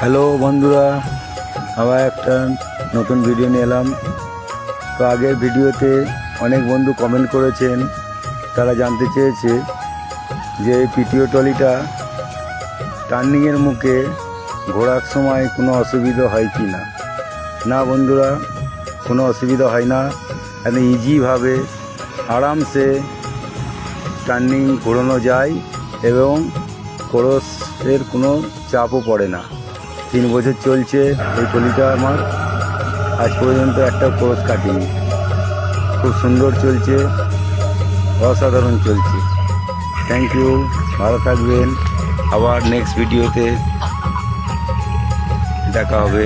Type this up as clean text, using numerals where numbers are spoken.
Hello বন্ধুরা, আবার একটা নতুন ভিডিও নিয়ে এলাম। তো আগের ভিডিওতে অনেক বন্ধু কমেন্ট করেছেন, তারা জানতে চেয়েছে যে এই পিটিও ট্রলিটা টার্নিংয়ের মুখে ঘোরার সময় কোনো অসুবিধা হয় কি না। না বন্ধুরা, কোনো অসুবিধা হয় না। একদম ইজিভাবে আরামসে টার্নিং ঘোরানো যায় এবং ক্রসের কোনো চাপও পড়ে না। 3 বছর চলছে এই ট্রলিটা আমার, আজ পর্যন্ত একটা ক্রস কাটিনি। খুব সুন্দর চলছে, অসাধারণ চলছে। থ্যাংক ইউ, ভালো থাকবেন। আবার নেক্সট ভিডিওতে দেখা হবে।